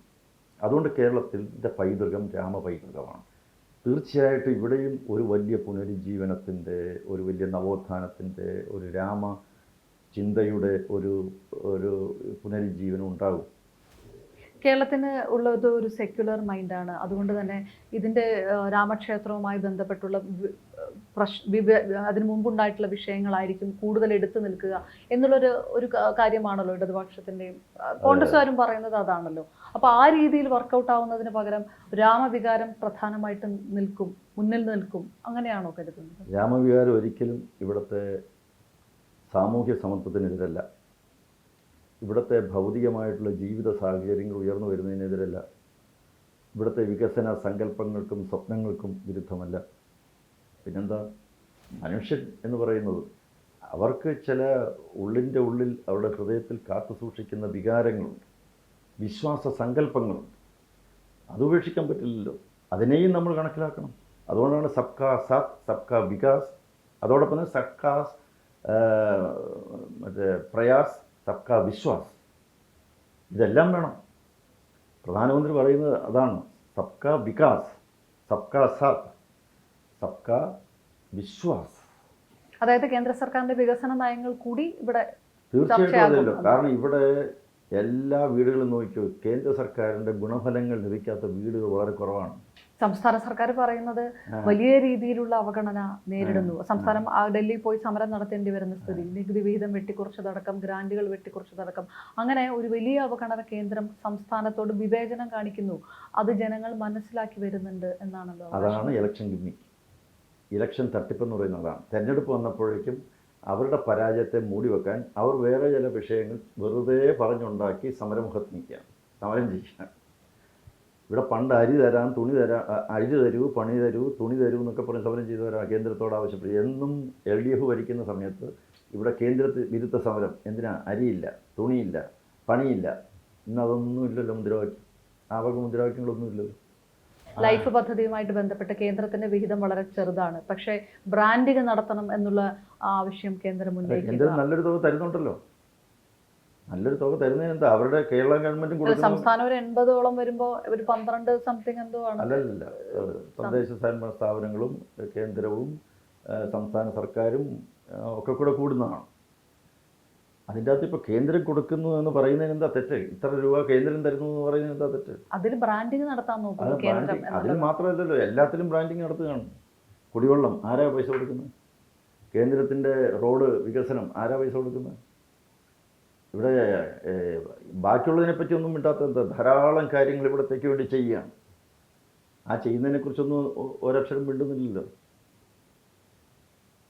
അതുകൊണ്ട് കേരളത്തിൻ്റെ പൈതൃകം രാമപൈതൃകമാണ്. തീർച്ചയായിട്ടും ഇവിടെയും ഒരു വലിയ പുനരുജ്ജീവനത്തിൻ്റെ, ഒരു വലിയ നവോത്ഥാനത്തിൻ്റെ, ഒരു രാമ ചിന്തയുടെ ഒരു പുനരുജ്ജീവനം ഉണ്ടാകും. കേരളത്തിന് ഉള്ളത് ഒരു സെക്യുലർ മൈൻഡാണ്. അതുകൊണ്ട് തന്നെ ഇതിൻ്റെ രാമക്ഷേത്രവുമായി ബന്ധപ്പെട്ടുള്ള അതിനു മുമ്പുണ്ടായിട്ടുള്ള വിഷയങ്ങളായിരിക്കും കൂടുതൽ എടുത്തു നിൽക്കുക എന്നുള്ളൊരു കാര്യമാണല്ലോ ഇടതുപക്ഷത്തിൻ്റെയും കോൺഗ്രസ്സുകാരും പറയുന്നത് അതാണല്ലോ. അപ്പോൾ ആ രീതിയിൽ വർക്കൗട്ട് ആവുന്നതിന് പകരം രാമവികാരം പ്രധാനമായിട്ട് മുന്നിൽ നിൽക്കും, അങ്ങനെയാണോ കരുതുന്നത്? രാമവികാരം ഒരിക്കലും ഇവിടുത്തെ സാമൂഹ്യ സമത്വത്തിനെതിരല്ല, ഇവിടുത്തെ ഭൗതികമായിട്ടുള്ള ജീവിത സാഹചര്യങ്ങൾ ഉയർന്നു വരുന്നതിനെതിരല്ല, ഇവിടുത്തെ വികസന സങ്കല്പങ്ങൾക്കും സ്വപ്നങ്ങൾക്കും വിരുദ്ധമല്ല. പിന്നെന്താ, മനുഷ്യൻ എന്ന് പറയുന്നത് അവർക്ക് ചില ഉള്ളിൻ്റെ ഉള്ളിൽ അവരുടെ ഹൃദയത്തിൽ കാത്തു സൂക്ഷിക്കുന്ന വികാരങ്ങളുണ്ട്, വിശ്വാസ സങ്കല്പങ്ങളുണ്ട്. അത് ഉപേക്ഷിക്കാൻ പറ്റില്ലല്ലോ, അതിനെയും നമ്മൾ കണക്കിലാക്കണം. അതുകൊണ്ടാണ് സബ്കാ സാത്ത് സബ്കാ വികാസ്, അതോടൊപ്പം തന്നെ സബ്കാ പ്രയാസ് സബ്കാ വിശ്വാസ്, ഇതെല്ലാം വേണം. പ്രധാനമന്ത്രി പറയുന്നത് അതാണ്, സബ്കാ വികാസ് സബ്കാ സാത്ത് സബ്കാ വിശ്വാസ്. അതായത് കേന്ദ്ര സർക്കാരിന്റെ വികസന നയങ്ങൾ കൂടി ഇവിടെ തീർച്ചയായിട്ടും അതല്ലോ. കാരണം ഇവിടെ എല്ലാ വീടുകളും നോക്കിയോ, കേന്ദ്ര സർക്കാരിൻ്റെ ഗുണഫലങ്ങൾ ലഭിക്കാത്ത വീടുകൾ വളരെ കുറവാണ്. സംസ്ഥാന സർക്കാർ പറയുന്നത് വലിയ രീതിയിലുള്ള അവഗണന നേരിടുന്നു. സംസ്ഥാനം ഡൽഹി പോയി സമരം നടത്തേണ്ടി വരുന്ന സ്ഥിതി, നികുതി വിഹിതം വെട്ടിക്കുറച്ചതടക്കം, ഗ്രാന്റുകൾ വെട്ടിക്കുറച്ചതടക്കം, അങ്ങനെ ഒരു വലിയ അവഗണന കേന്ദ്രം സംസ്ഥാനത്തോട് വിവേചനം കാണിക്കുന്നു. അത് ജനങ്ങൾ മനസ്സിലാക്കി വരുന്നുണ്ട് എന്നാണല്ലോ. അതാണ് ഇലക്ഷൻ ഗിമ്മിക്ക്, ഇലക്ഷൻ തട്ടിപ്പെന്ന് പറയുന്നത് അതാണ്. തെരഞ്ഞെടുപ്പ് വന്നപ്പോഴേക്കും അവരുടെ പരാജയത്തെ മൂടി വെക്കാൻ അവർ വേറെ ചില വിഷയങ്ങൾ വെറുതെ പറഞ്ഞുണ്ടാക്കി സമരമുഖത്ത് നിൽക്കുകയാണ്, സമരം ചെയ്യുകയാണ്. ഇവിടെ പണ്ട് അരി തരാം, തുണി തരാം, അരി തരൂ, പണി തരൂ, തുണി തരൂ എന്നൊക്കെ പറഞ്ഞ് സമരം ചെയ്തവരാണ് കേന്ദ്രത്തോട് ആവശ്യപ്പെട്ടു. എന്നും LDF ഭരിക്കുന്ന സമയത്ത് ഇവിടെ കേന്ദ്രത്തിൽ വിരുദ്ധ സമരം. എന്തിനാ? അരിയില്ല, തുണിയില്ല, പണിയില്ല. ഇന്ന് അതൊന്നും ഇല്ലല്ലോ, മുദ്രാവാക്യം. അവർക്ക് മുദ്രാവാക്യങ്ങളൊന്നും ഇല്ലല്ലോ. ലൈഫ് പദ്ധതിയുമായിട്ട് ബന്ധപ്പെട്ട് കേന്ദ്രത്തിന്റെ വിഹിതം വളരെ ചെറുതാണ്, പക്ഷേ ബ്രാൻഡിങ് നടത്തണം എന്നുള്ള ആവശ്യം കേന്ദ്രം കേന്ദ്രം നല്ലൊരു തുക തരുന്നുണ്ടല്ലോ. നല്ലൊരു തുക തരുന്നതിന് എന്താ, അവരുടെ കേരള ഗവൺമെന്റും കൊടുക്കുന്ന സംസ്ഥാനം ഒരു 80ഓളം വരുമ്പോൾ ഒരു 12 സംതിങ് എന്തോ ആണ്. അല്ലല്ല, തദ്ദേശ സ്വയംഭരണ സ്ഥാപനങ്ങളും കേന്ദ്രവും സംസ്ഥാന സർക്കാരും ഒക്കെ കൂടെ കൂടുന്നതാണ്. അതിൻ്റെ അകത്ത് ഇപ്പോൾ കേന്ദ്രം കൊടുക്കുന്നു എന്ന് പറയുന്നതിന് എന്താ തെറ്റ്? ഇത്ര രൂപ കേന്ദ്രം തരുന്നു എന്ന് പറയുന്നതിന് എന്താ തെറ്റ്? അതിൽ ബ്രാൻഡിങ് നടത്താൻ നോക്കുന്നു കേന്ദ്രം. അതിൽ മാത്രമല്ലല്ലോ, എല്ലാത്തിലും ബ്രാൻഡിങ് നടത്തുകയാണ്. കുടിവെള്ളം ആരാ പൈസ കൊടുക്കുന്നത്? കേന്ദ്രത്തിൻ്റെ റോഡ് വികസനം ആരാ പൈസ കൊടുക്കുന്നത്? ഇവിടെ ബാക്കിയുള്ളതിനെപ്പറ്റി ഒന്നും മിണ്ടാത്ത എന്താ, ധാരാളം കാര്യങ്ങൾ ഇവിടത്തേക്ക് വേണ്ടി ചെയ്യുകയാണ്. ആ ചെയ്യുന്നതിനെക്കുറിച്ചൊന്നും ഒരക്ഷരം മിണ്ടുന്നില്ലല്ലോ.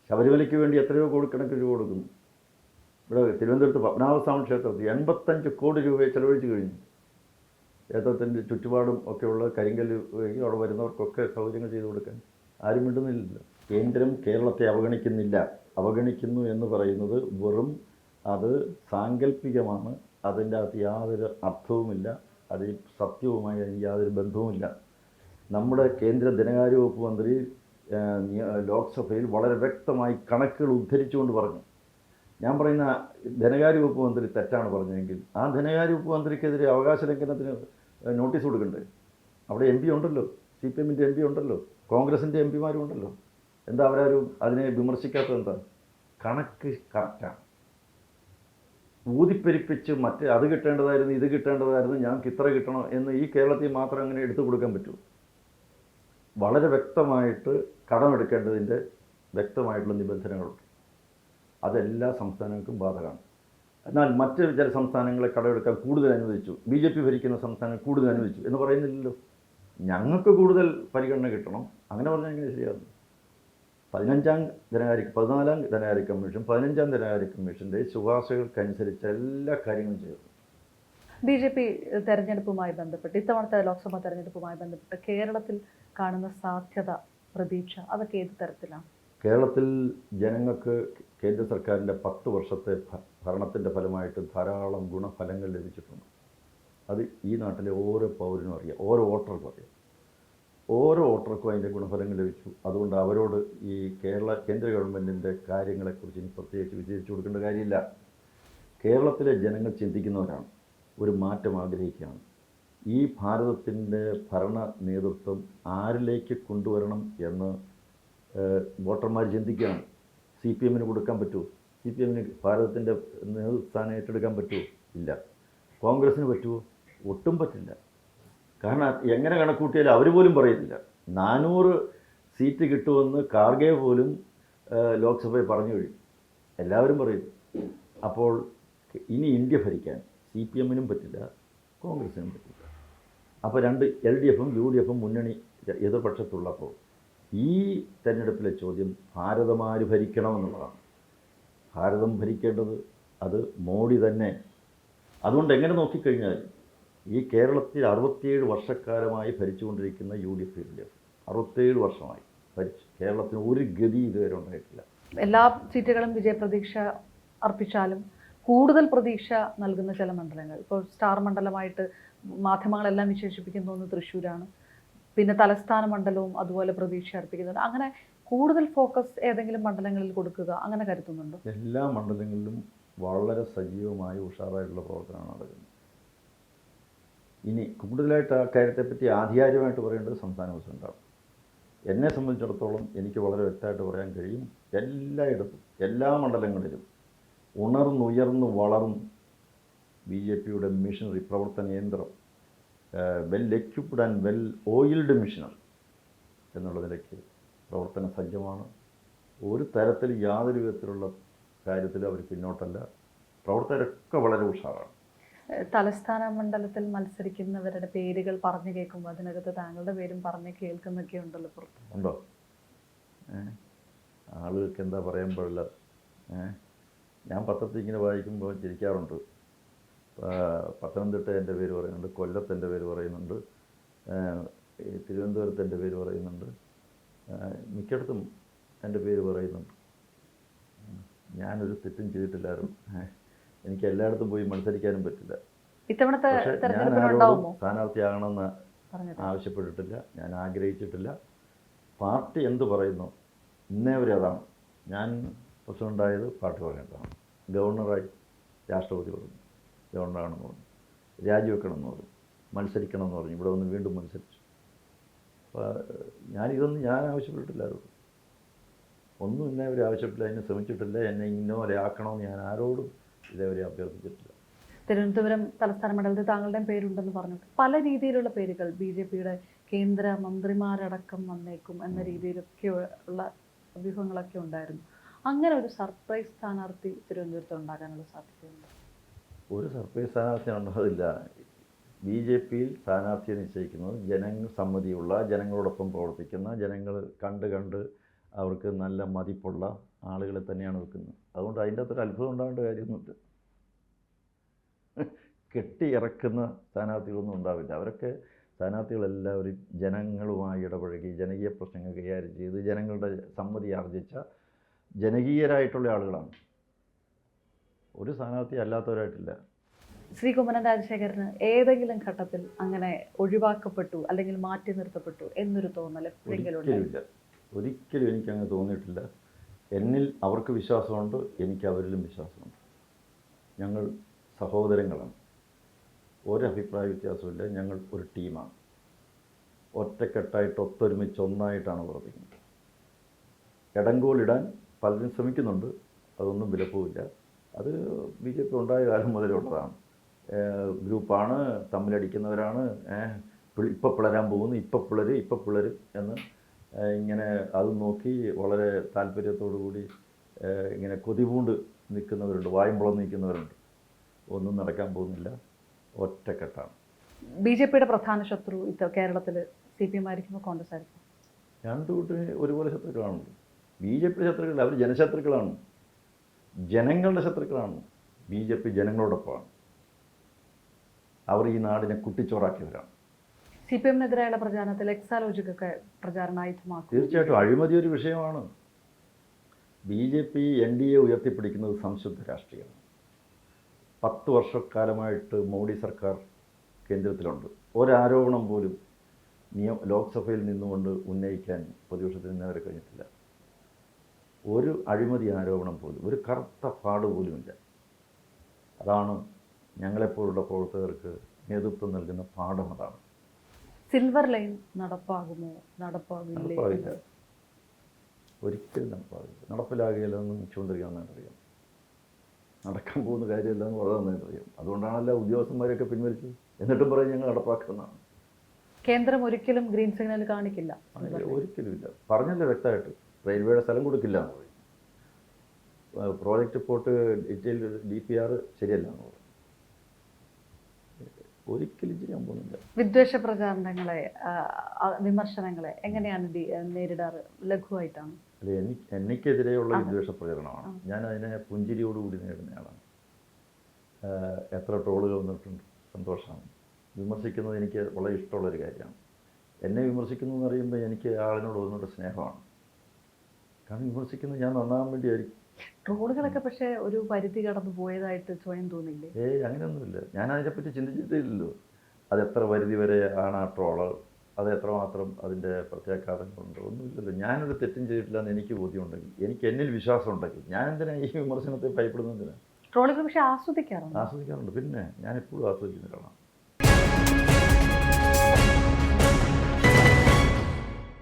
ശബരിമലയ്ക്ക് വേണ്ടി എത്രയോ കോടിക്കണക്കിന് രൂപ കൊടുക്കുന്നു. ഇവിടെ തിരുവനന്തപുരത്ത് പത്മനാഭസ്വാമി ക്ഷേത്രത്തിൽ 85 കോടി രൂപയെ ചെലവഴിച്ച് കഴിഞ്ഞു. ക്ഷേത്രത്തിൻ്റെ ചുറ്റുപാടും ഒക്കെയുള്ള കരിങ്കല്ല് അവിടെ വരുന്നവർക്കൊക്കെ സൗകര്യങ്ങൾ ചെയ്തു കൊടുക്കാൻ ആരും മിണ്ടുന്നില്ലല്ലോ. കേന്ദ്രം കേരളത്തെ അവഗണിക്കുന്നില്ല. അവഗണിക്കുന്നു എന്ന് പറയുന്നത് വെറും അത് സാങ്കല്പികമാണ്. അതിൻ്റെ അകത്ത് യാതൊരു അർത്ഥവുമില്ല. അത് സത്യവുമായി അതിന് യാതൊരു ബന്ധവുമില്ല. നമ്മുടെ കേന്ദ്ര ധനകാര്യ വകുപ്പ് മന്ത്രി ലോക്സഭയിൽ വളരെ വ്യക്തമായി കണക്കുകൾ ഉദ്ധരിച്ചുകൊണ്ട് പറഞ്ഞു. ഞാൻ പറയുന്ന ധനകാര്യ വകുപ്പ് മന്ത്രി തെറ്റാണ് പറഞ്ഞതെങ്കിൽ ആ ധനകാര്യ വകുപ്പ് മന്ത്രിക്കെതിരെ അവകാശ ലംഘനത്തിന് നോട്ടീസ് കൊടുക്കണ്ടേ? അവിടെ MP ഉണ്ടല്ലോ, CPM-ൻ്റെ MP ഉണ്ടല്ലോ, കോൺഗ്രസിൻ്റെ MP-മാരും ഉണ്ടല്ലോ. എന്താ അവരാരും അതിനെ വിമർശിക്കാത്തത്? എന്താ? കണക്ക് കറക്റ്റാണ്. ഊതിപ്പെരിപ്പിച്ച് മറ്റേ അത് കിട്ടേണ്ടതായിരുന്നു, ഇത് കിട്ടേണ്ടതായിരുന്നു, ഞങ്ങൾക്ക് ഇത്ര കിട്ടണം എന്ന് ഈ കേരളത്തിൽ മാത്രം അങ്ങനെ എടുത്തു കൊടുക്കാൻ പറ്റുമോ? വളരെ വ്യക്തമായിട്ട് കടമെടുക്കേണ്ടതിൻ്റെ വ്യക്തമായിട്ടുള്ള നിബന്ധനകളുണ്ട്. അതെല്ലാ സംസ്ഥാനങ്ങൾക്കും ബാധകമാണ്. എന്നാൽ മറ്റ് ചില സംസ്ഥാനങ്ങളെ കടമെടുക്കാൻ കൂടുതൽ അനുവദിച്ചു, BJP ഭരിക്കുന്ന സംസ്ഥാനങ്ങൾ കൂടുതൽ അനുവദിച്ചു എന്ന് പറയുന്നില്ലല്ലോ. ഞങ്ങൾക്ക് കൂടുതൽ പരിഗണന കിട്ടണം അങ്ങനെ പറഞ്ഞാൽ എങ്ങനെ ശരിയാകുന്നു? 14ാം ധനകാര്യ കമ്മീഷൻ 15ാം ധനകാര്യ കമ്മീഷൻ്റെ ശുപാർശകൾക്കനുസരിച്ച് എല്ലാ കാര്യങ്ങളും ചെയ്തു. BJP തെരഞ്ഞെടുപ്പുമായി ബന്ധപ്പെട്ട്, ഇത്തവണത്തെ ലോക്സഭാ തെരഞ്ഞെടുപ്പുമായി ബന്ധപ്പെട്ട് കേരളത്തിൽ കാണുന്ന സാധ്യത, പ്രതീക്ഷ, അതൊക്കെ ഏത് തരത്തിലാണ്? കേരളത്തിൽ ജനങ്ങൾക്ക് കേന്ദ്ര സർക്കാരിൻ്റെ 10 വർഷത്തെ ഭരണത്തിൻ്റെ ഫലമായിട്ട് ധാരാളം ഗുണഫലങ്ങൾ ലഭിച്ചിട്ടുണ്ട്. അത് ഈ നാട്ടിലെ ഓരോ പൗരനും അറിയാം, ഓരോ വോട്ടർക്കും അറിയാം. ഓരോ വോട്ടർക്കും അതിൻ്റെ ഗുണഫലങ്ങൾ ലഭിച്ചു. അതുകൊണ്ട് അവരോട് ഈ കേന്ദ്ര ഗവൺമെൻറ്റിൻ്റെ കാര്യങ്ങളെക്കുറിച്ച് ഇനി പ്രത്യേകിച്ച് വിശദീകരിച്ചു കൊടുക്കേണ്ട കാര്യമില്ല. കേരളത്തിലെ ജനങ്ങൾ ചിന്തിക്കുന്നവരാണ്, ഒരു മാറ്റം ആഗ്രഹിക്കുകയാണ്. ഈ ഭാരതത്തിൻ്റെ ഭരണ നേതൃത്വം ആരിലേക്ക് കൊണ്ടുവരണം എന്ന് വോട്ടർമാർ ചിന്തിക്കുകയാണ്. CPM-ന് കൊടുക്കാൻ പറ്റുമോ? CPM-ന് ഭാരതത്തിൻ്റെ നേതൃസ്ഥാനം ഏറ്റെടുക്കാൻ പറ്റുമോ? ഇല്ല. കോൺഗ്രസ്സിന് പറ്റുമോ? ഒട്ടും പറ്റില്ല. കാരണം എങ്ങനെ കണക്കൂട്ടിയാലും അവർ പോലും പറയുന്നില്ല. 400 സീറ്റ് കിട്ടുമെന്ന് കാർഗെ പോലും ലോക്സഭയിൽ പറഞ്ഞു കഴിഞ്ഞു. എല്ലാവരും പറയും. അപ്പോൾ ഇനി ഇന്ത്യ ഭരിക്കാൻ CPM-നും പറ്റില്ല, കോൺഗ്രസിനും പറ്റില്ല. അപ്പോൾ രണ്ട് LDFും UDFും മുന്നണി എതിർപക്ഷത്തുള്ളപ്പോൾ ഈ തെരഞ്ഞെടുപ്പിലെ ചോദ്യം ഭാരതമാര് ഭരിക്കണമെന്നുള്ളതാണ്. ഭാരതം ഭരിക്കേണ്ടത് അത് മോഡി തന്നെ. അതുകൊണ്ട് എങ്ങനെ നോക്കിക്കഴിഞ്ഞാൽ ഈ കേരളത്തിൽ 67 വർഷക്കാലമായി ഭരിച്ചുകൊണ്ടിരിക്കുന്ന UDF LDF 67 വർഷമായി ഭരിച്ചു. കേരളത്തിന് ഒരു ഗതി ഇതുവരെ ഉണ്ടായിട്ടില്ല. എല്ലാ സീറ്റുകളും വിജയപ്രതീക്ഷ അർപ്പിച്ചാലും കൂടുതൽ പ്രതീക്ഷ നൽകുന്ന ചില മണ്ഡലങ്ങൾ, ഇപ്പോൾ സ്റ്റാർ മണ്ഡലമായിട്ട് മാധ്യമങ്ങളെല്ലാം വിശേഷിപ്പിക്കുന്ന തൃശ്ശൂരാണ്. പിന്നെ തലസ്ഥാന മണ്ഡലവും അതുപോലെ പ്രതീക്ഷ അർപ്പിക്കുന്നുണ്ട്. അങ്ങനെ കൂടുതൽ ഫോക്കസ് ഏതെങ്കിലും മണ്ഡലങ്ങളിൽ കൊടുക്കുക, അങ്ങനെ കരുതുന്നുണ്ടോ? എല്ലാ മണ്ഡലങ്ങളിലും വളരെ സജീവമായി ഉഷാറായിട്ടുള്ള പ്രവർത്തനമാണ് നടക്കുന്നത്. ഇനി കൂടുതലായിട്ട് ആ കാര്യത്തെപ്പറ്റി ആധികാരികമായിട്ട് പറയേണ്ടത് സംസ്ഥാന പ്രസിഡന്റാണ്. എന്നെ സംബന്ധിച്ചിടത്തോളം എനിക്ക് വളരെ വ്യക്തമായിട്ട് പറയാൻ കഴിയും. എല്ലായിടത്തും എല്ലാ മണ്ഡലങ്ങളിലും ഉണർന്നുയർന്നു വളർന്നു BJPയുടെ മിഷനറി പ്രവർത്തന യന്ത്രം, well equipped and well oiled machinery എന്നുള്ള നിലയ്ക്ക് പ്രവർത്തന സജ്ജമാണ്. ഒരു തരത്തിൽ യാതൊരു വിധത്തിലുള്ള കാര്യത്തിൽ അവർ പിന്നോട്ടല്ല. പ്രവർത്തകരൊക്കെ വളരെ ഉഷാറാണ്. തലസ്ഥാന മണ്ഡലത്തിൽ മത്സരിക്കുന്നവരുടെ പേരുകൾ പറഞ്ഞു കേൾക്കുമ്പോൾ അതിനകത്ത് താങ്കളുടെ പേരും പറഞ്ഞ് കേൾക്കുന്നൊക്കെ ഉണ്ടല്ലോ പുറത്ത്. ഉണ്ടോ? ആളുകൾക്ക് എന്താ പറയാൻ പാടില്ല. ഞാൻ പത്രത്തിൽ ഇങ്ങനെ വായിക്കുമ്പോൾ ചിരിക്കാറുണ്ട്. പത്തനംതിട്ട എൻ്റെ പേര് പറയുന്നുണ്ട്, കൊല്ലത്ത് എൻ്റെ പേര് പറയുന്നുണ്ട്, തിരുവനന്തപുരത്ത് എൻ്റെ പേര് പറയുന്നുണ്ട്, മിക്കയിടത്തും എൻ്റെ പേര് പറയുന്നുണ്ട്. ഞാനൊരു തെറ്റും ചെയ്തിട്ടില്ലായിരുന്നു. എനിക്ക് എല്ലായിടത്തും പോയി മത്സരിക്കാനും പറ്റില്ല. ഇത്തവണത്തെ ഞാൻ ആരോടും സ്ഥാനാർത്ഥിയാകണമെന്ന് ആവശ്യപ്പെട്ടിട്ടില്ല, ഞാൻ ആഗ്രഹിച്ചിട്ടില്ല. പാർട്ടി എന്ത് പറയുന്നു ഇന്നേ വരെ അതാണ്. ഞാൻ പ്രസിഡൻ്റായത് പാർട്ടി പറയേണ്ടതാണ്. ഗവർണറായി രാഷ്ട്രപതി പറഞ്ഞു, ഗവർണറാണെന്ന് പറഞ്ഞു, രാജിവെക്കണമെന്ന് പറഞ്ഞു, മത്സരിക്കണമെന്ന് പറഞ്ഞു, ഇവിടെ വന്ന് വീണ്ടും മത്സരിച്ചു. അപ്പോൾ ഇതൊന്നും ഞാൻ ആവശ്യപ്പെട്ടിട്ടില്ലായിരുന്നു. ഒന്നും ഇന്നേ വരെ ആവശ്യപ്പെട്ടില്ല, എന്നെ ശ്രമിച്ചിട്ടില്ല, എന്നെ ഇന്നോലെ ആക്കണമെന്ന് ഞാൻ ആരോടും ഇതേവരെ അഭ്യർത്ഥിച്ചിട്ടില്ല. തിരുവനന്തപുരം തലസ്ഥാന മണ്ഡലത്തിൽ താങ്കളുടെയും പേരുണ്ടെന്ന് പറഞ്ഞു. പല രീതിയിലുള്ള പേരുകൾ BJPയുടെ കേന്ദ്ര മന്ത്രിമാരടക്കം വന്നേക്കും എന്ന രീതിയിലൊക്കെ ഉള്ള വ്യൂഹങ്ങളൊക്കെ ഉണ്ടായിരുന്നു. അങ്ങനെ ഒരു സർപ്രൈസ് സ്ഥാനാർത്ഥി തിരുവനന്തപുരത്ത് ഉണ്ടാകാനുള്ള സാധ്യതയുണ്ട്? ഒരു സർപ്രൈസ് സ്ഥാനാർത്ഥി ഉണ്ടാകില്ല. BJPയിൽ സ്ഥാനാർത്ഥിയെ നിശ്ചയിക്കുന്നത് ജനസമ്മതിയുള്ള, ജനങ്ങളോടൊപ്പം പ്രവർത്തിക്കുന്ന, ജനങ്ങൾ കണ്ട് അവർക്ക് നല്ല മതിപ്പുള്ള ആളുകളെ തന്നെയാണ് വെക്കുന്നത്. അതുകൊണ്ട് അതിൻ്റെ അകത്തൊരു അത്ഭുതം ഉണ്ടാകേണ്ട കാര്യമൊന്നുമില്ല. കെട്ടിയിറക്കുന്ന സ്ഥാനാർത്ഥികളൊന്നും ഉണ്ടാവില്ല. അവരൊക്കെ സ്ഥാനാർത്ഥികളെല്ലാവരും ജനങ്ങളുമായി ഇടപഴകി, ജനകീയ പ്രശ്നങ്ങൾ കൈകാര്യം ചെയ്ത്, ജനങ്ങളുടെ സമ്മതി ആർജിച്ച ജനകീയരായിട്ടുള്ള ആളുകളാണ്. ഒരു സ്ഥാനാർത്ഥി അല്ലാത്തവരായിട്ടില്ല. ശ്രീ കുമ്മനം രാജശേഖരന് ഏതെങ്കിലും ഘട്ടത്തിൽ അങ്ങനെ ഒഴിവാക്കപ്പെട്ടു അല്ലെങ്കിൽ മാറ്റി നിർത്തപ്പെട്ടു എന്നൊരു തോന്നൽ ഒരിക്കലുമില്ല. ഒരിക്കലും എനിക്കങ്ങനെ തോന്നിയിട്ടില്ല. എന്നിൽ അവർക്ക് വിശ്വാസമുണ്ട്, എനിക്ക് അവരിലും വിശ്വാസമുണ്ട്. ഞങ്ങൾ സഹോദരങ്ങളാണ്. ഒരഭിപ്രായ വ്യത്യാസമില്ല. ഞങ്ങൾ ഒരു ടീമാണ്. ഒറ്റക്കെട്ടായിട്ട് ഒത്തൊരുമിച്ച് ഒന്നായിട്ടാണ് പ്രവർത്തിക്കുന്നത്. ഇടങ്കോലിടാൻ പലരും ശ്രമിക്കുന്നുണ്ട്, അതൊന്നും വിലപ്പോവില്ല. അത് BJP ഉണ്ടായ കാലം മുതലുള്ളതാണ്. ഗ്രൂപ്പാണ്, തമ്മിലടിക്കുന്നവരാണ്, ഇപ്പോൾ പിളരാൻ പോകുന്നു, ഇപ്പോൾ പിളരും എന്ന് ഇങ്ങനെ അത് നോക്കി വളരെ താല്പര്യത്തോടു കൂടി ഇങ്ങനെ കൊതിപൂണ്ട് നിൽക്കുന്നവരുണ്ട്, വായുമ്പളം നിൽക്കുന്നവരുണ്ട്. ഒന്നും നടക്കാൻ പോകുന്നില്ല. ഒറ്റക്കെട്ടാണ്. BJPയുടെ പ്രധാന ശത്രു കേരളത്തിൽ CPM ആയിരിക്കുമോ കോൺഗ്രസ് ആയിരിക്കും? രണ്ടു കൂട്ടിന് ഒരുപോലെ ശത്രുക്കളാണ്. BJP ശത്രുക്കൾ, അവർ ജനശത്രുക്കളാണ്, ജനങ്ങളുടെ ശത്രുക്കളാണ്. BJP ജനങ്ങളോടൊപ്പമാണ്. അവർ ഈ നാടിനെ കുട്ടിച്ചോറാക്കിയവരാണ്. CPM-നെതിരായുള്ള പ്രചാരണത്തിൽ എക്സാലോജിക്കൊക്കെ പ്രചാരണായുധമാക്കും. തീർച്ചയായിട്ടും അഴിമതി ഒരു വിഷയമാണ്. BJP NDA ഉയർത്തിപ്പിടിക്കുന്നത് സംശുദ്ധ രാഷ്ട്രീയമാണ്. 10 വർഷക്കാലമായിട്ട് മോഡി സർക്കാർ കേന്ദ്രത്തിലുണ്ട്. ഒരാരോപണം പോലും ലോക്സഭയിൽ നിന്നുകൊണ്ട് ഉന്നയിക്കാൻ പ്രതിപക്ഷത്തിന് ഇന്നേ വരെ കഴിഞ്ഞിട്ടില്ല. ഒരു അഴിമതി ആരോപണം പോലും, ഒരു കറുത്ത പാട് പോലുമില്ല. അതാണ് ഞങ്ങളെപ്പോലുള്ള പ്രവർത്തകർക്ക് നേതൃത്വം നൽകുന്ന പാഠം. അതാണ്. സിൽവർ ലൈൻ നടപ്പാകുമോ? നടപ്പാകില്ല. ഒരിക്കലും നടപ്പാകില്ല. നടപ്പിലാകുകയില്ലെന്ന് മുഖ്യമന്ത്രിക്ക് നന്നായിട്ട് അറിയാം. നടക്കാൻ പോകുന്ന കാര്യമില്ലെന്ന് വളരെ നന്നായിട്ട് അറിയാം. അതുകൊണ്ടാണല്ലോ ഉദ്യോഗസ്ഥന്മാരെയൊക്കെ പിൻവലിച്ചത്. എന്നിട്ടും പറയും ഞങ്ങൾ നടപ്പാക്കുന്നതാണ്. കേന്ദ്രം ഒരിക്കലും ഗ്രീൻ സിഗ്നൽ കാണിക്കില്ല. ഒരിക്കലുമില്ല. പറഞ്ഞല്ലോ വ്യക്തമായിട്ട്, റെയിൽവേയുടെ സ്ഥലം കൊടുക്കില്ല എന്ന് പറയും. പ്രോജക്റ്റ് റിപ്പോർട്ട് ഡീറ്റെയിൽ DPR ശരിയല്ല എന്ന് പറയും. ഒരിക്കലും ചെയ്യാൻ പോകുന്നില്ല. വിദ്വേഷ പ്രചാരണങ്ങളെ, വിമർശനങ്ങളെ എങ്ങനെയാണ് നേരിടാറ്? ലഘുവായിട്ടാണ്? അല്ലെ, എനിക്കെതിരെയുള്ള വിദ്വേഷ പ്രചരണമാണ്. ഞാൻ അതിനെ പുഞ്ചിരിയോടുകൂടി നേടുന്നയാളാണ്. എത്ര ട്രോളുകൾ വന്നിട്ടുണ്ട്, സന്തോഷമാണ്. വിമർശിക്കുന്നത് എനിക്ക് വളരെ ഇഷ്ടമുള്ളൊരു കാര്യമാണ്. എന്നെ വിമർശിക്കുന്നു എന്ന് പറയുമ്പോൾ എനിക്ക് ആളിനോട് ഒന്നുകൂടെ സ്നേഹമാണ്. കാരണം വിമർശിക്കുന്നത് ഞാൻ നന്നാകാൻ വേണ്ടിയായിരിക്കും. ട്രോളുകളൊക്കെ പക്ഷേ ഒരു പരിധി കടന്നു പോയതായിട്ട് സ്വയം തോന്നില്ലേ? അങ്ങനെയൊന്നുമില്ല. ഞാൻ അതിനെപ്പറ്റി ചിന്തിച്ചിട്ടില്ലല്ലോ. അതെത്ര പരിധി വരെ ആണ് ആ ട്രോള്, അത് എത്രമാത്രം അതിൻ്റെ പ്രത്യാഘാതങ്ങളുണ്ട്, ഒന്നുമില്ലല്ലോ. ഞാനൊരു തെറ്റും ചെയ്തിട്ടില്ല എന്ന് എനിക്ക് ബോധ്യമുണ്ടെങ്കിൽ, എനിക്ക് എന്നിൽ വിശ്വാസം ഉണ്ടെങ്കിൽ, ഞാൻ എന്തിനാ ഈ വിമർശനത്തെ ഭയപ്പെടുന്നതിനാണ്? ട്രോളുകൾ പക്ഷേ ആസ്വദിക്കാറുണ്ട്. ആസ്വദിക്കാറുണ്ട്. പിന്നെ ഞാൻ എപ്പോഴും ആസ്വദിക്കുന്ന ഒരാളാണ്.